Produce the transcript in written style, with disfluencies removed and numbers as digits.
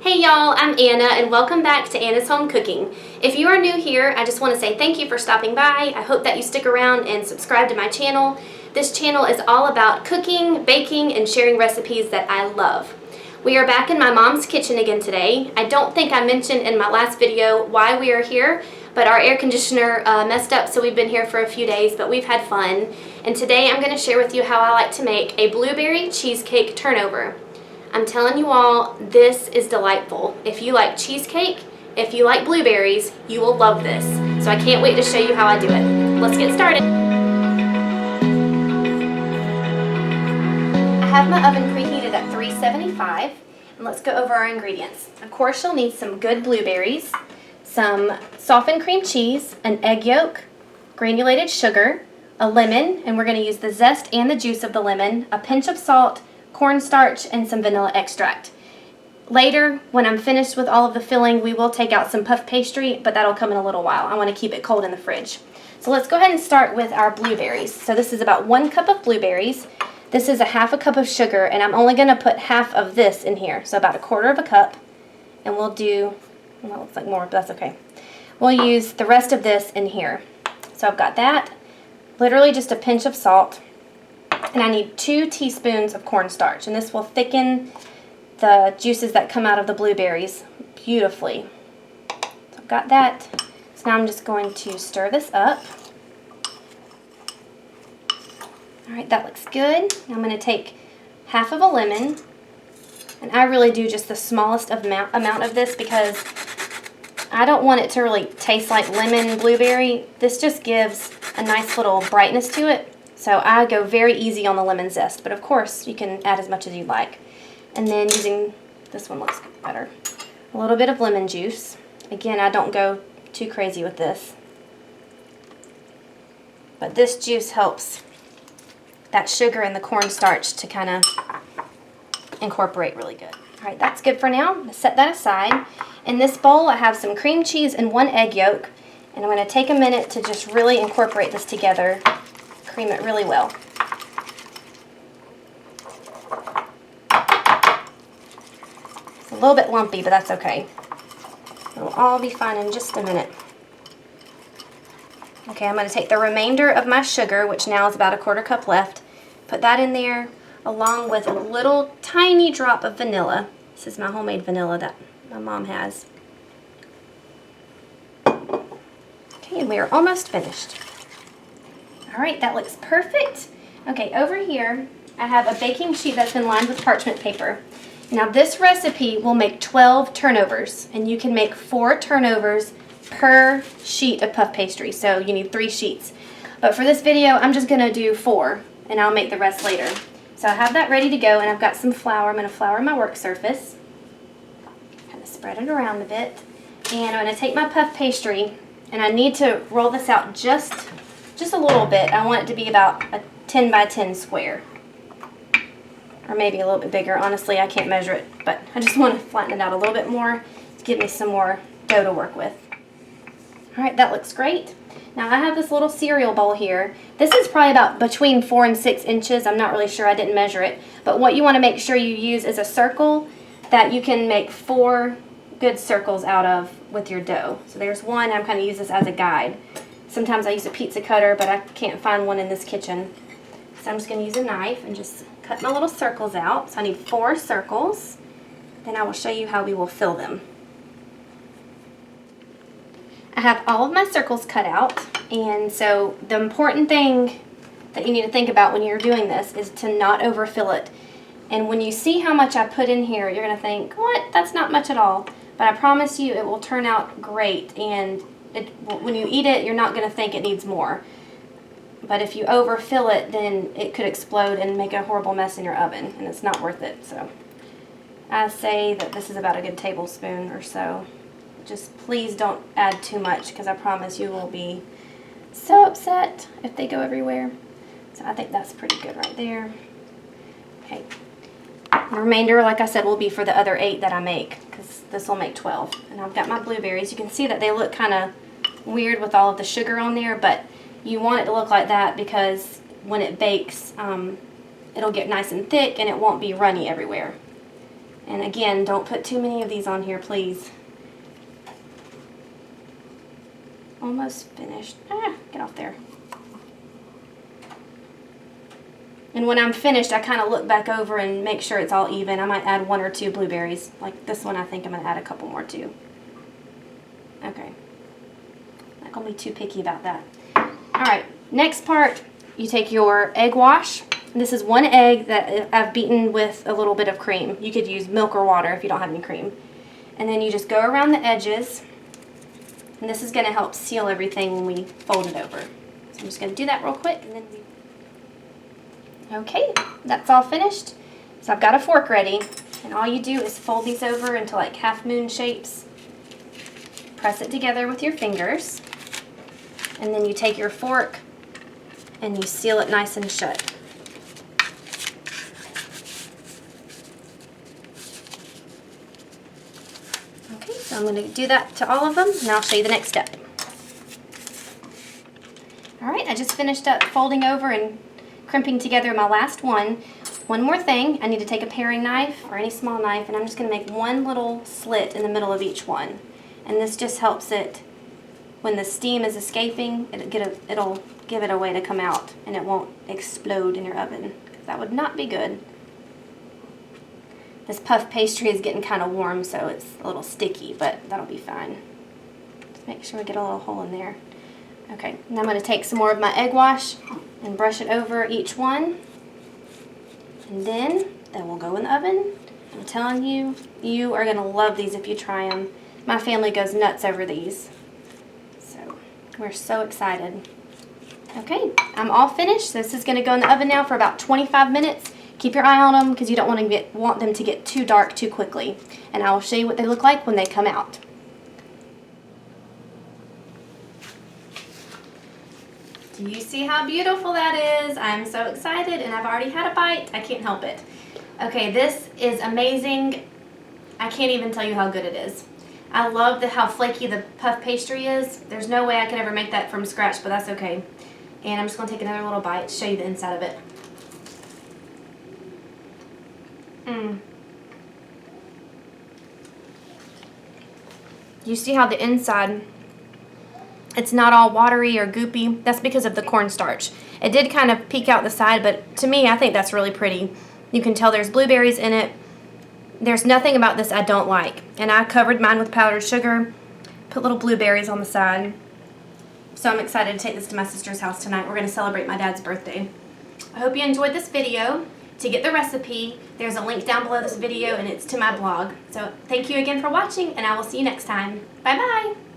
Hey y'all, I'm Anna and welcome back to Anna's Home Cooking. If you are new here, I just want to say thank you for stopping by. I hope that you stick around and subscribe to my channel. This channel is all about cooking, baking, and sharing recipes that I love. We are back in my mom's kitchen again today. I don't think I mentioned in my last video why we are here, but our air conditioner messed up, so we've been here for a few days, but we've had fun. And today I'm going to share with you how I like to make a blueberry cheesecake turnover. I'm telling you all, this is delightful. If you like cheesecake, if you like blueberries, you will love this. So I can't wait to show you how I do it. Let's get started. I have my oven preheated at 375, and let's go over our ingredients. Of course, you'll need some good blueberries, some softened cream cheese, an egg yolk, granulated sugar, a lemon, and we're going to use the zest and the juice of the lemon, a pinch of salt, cornstarch, and some vanilla extract. Later, when I'm finished with all of the filling, we will take out some puff pastry, but that'll come in a little while. I want to keep it cold in the fridge. So let's go ahead and start with our blueberries. So this is about 1 cup of blueberries. This is a half a cup of sugar, and I'm only going to put half of this in here, so about 1/4 cup. And we'll do, well, it looks like more, but that's okay. We'll use the rest of this in here. So I've got that, literally just a pinch of salt. And I need 2 teaspoons of cornstarch, and this will thicken the juices that come out of the blueberries beautifully. So I've got that. So now I'm just going to stir this up. Alright, that looks good. Now I'm going to take half of a lemon, and I really do just the smallest amount of this because I don't want it to really taste like lemon blueberry. This just gives a nice little brightness to it. So I go very easy on the lemon zest, but of course you can add as much as you like. And then using, this one looks better, a little bit of lemon juice. Again, I don't go too crazy with this, but this juice helps that sugar and the cornstarch to kind of incorporate really good. All right, that's good for now. I'm gonna set that aside. In this bowl, I have some cream cheese and 1 egg yolk, and I'm gonna take a minute to just really incorporate this together. Cream it really well. It's a little bit lumpy, but that's okay. It'll all be fine in just a minute. Okay, I'm going to take the remainder of my sugar, which now is about 1/4 cup left, put that in there along with a little tiny drop of vanilla. This is my homemade vanilla that my mom has. Okay, and we are almost finished. Alright, that looks perfect. Okay, over here I have a baking sheet that's been lined with parchment paper. Now this recipe will make 12 turnovers, and you can make 4 turnovers per sheet of puff pastry, so you need 3 sheets. But for this video, I'm just going to do 4, and I'll make the rest later. So I have that ready to go, and I've got some flour. I'm going to flour my work surface. Kind of spread it around a bit. And I'm going to take my puff pastry, and I need to roll this out just a little bit. I want it to be about a 10 by 10 square, or maybe a little bit bigger. Honestly, I can't measure it, but I just want to flatten it out a little bit more to give me some more dough to work with. Alright, that looks great. Now I have this little cereal bowl here. This is probably about between 4 and 6 inches. I'm not really sure, I didn't measure it, but what you want to make sure you use is a circle that you can make 4 good circles out of with your dough. So there's one. I'm kind of use this as a guide. Sometimes I use a pizza cutter, but I can't find one in this kitchen. So I'm just going to use a knife and just cut my little circles out. So I need 4 circles. Then I will show you how we will fill them. I have all of my circles cut out, and so the important thing that you need to think about when you're doing this is to not overfill it. And when you see how much I put in here, you're going to think, what? That's not much at all. But I promise you it will turn out great, and when you eat it, you're not going to think it needs more. But if you overfill it, then it could explode and make a horrible mess in your oven, and it's not worth it. So I say that this is about a good tablespoon or so. Just please don't add too much, because I promise you will be so upset if they go everywhere. So I think that's pretty good right there. Okay. The remainder, like I said, will be for the other 8 that I make, because this will make 12. And I've got my blueberries. You can see that they look kind of weird with all of the sugar on there, but you want it to look like that because when it bakes, it'll get nice and thick and it won't be runny everywhere. And again, don't put too many of these on here, please. Almost finished. Get off there. And when I'm finished, I kind of look back over and make sure it's all even. I might add 1 or 2 blueberries. Like this one, I think I'm going to add a couple more too. Okay. Not going to be too picky about that. Alright, next part, you take your egg wash. This is 1 egg that I've beaten with a little bit of cream. You could use milk or water if you don't have any cream. And then you just go around the edges. And this is going to help seal everything when we fold it over. So I'm just going to do that real quick. And then okay, that's all finished. So I've got a fork ready. And all you do is fold these over into like half moon shapes. Press it together with your fingers. And then you take your fork and you seal it nice and shut. Okay, so I'm going to do that to all of them, and I'll show you the next step. Alright, I just finished up folding over and crimping together my last one. One more thing, I need to take a paring knife or any small knife, and I'm just going to make one little slit in the middle of each one. And this just helps it, when the steam is escaping, it'll give it a way to come out, and it won't explode in your oven. That would not be good. This puff pastry is getting kind of warm, so it's a little sticky, but that'll be fine. Just make sure we get a little hole in there. Okay, now I'm going to take some more of my egg wash and brush it over each one. And then we'll go in the oven. I'm telling you, you are going to love these if you try them. My family goes nuts over these. So, we're so excited. Okay, I'm all finished. This is going to go in the oven now for about 25 minutes. Keep your eye on them because you don't want them to get too dark too quickly. And I will show you what they look like when they come out. Do you see how beautiful that is? I'm so excited, and I've already had a bite. I can't help it. Okay, this is amazing. I can't even tell you how good it is. I love how flaky the puff pastry is. There's no way I could ever make that from scratch, but that's okay. And I'm just going to take another little bite to show you the inside of it. You see how the inside, it's not all watery or goopy? That's because of the cornstarch. It did kind of peek out the side, but to me, I think that's really pretty. You can tell there's blueberries in it. There's nothing about this I don't like. And I covered mine with powdered sugar, put little blueberries on the side. So I'm excited to take this to my sister's house tonight. We're going to celebrate my dad's birthday. I hope you enjoyed this video. To get the recipe, there's a link down below this video, and it's to my blog. So thank you again for watching, and I will see you next time. Bye-bye!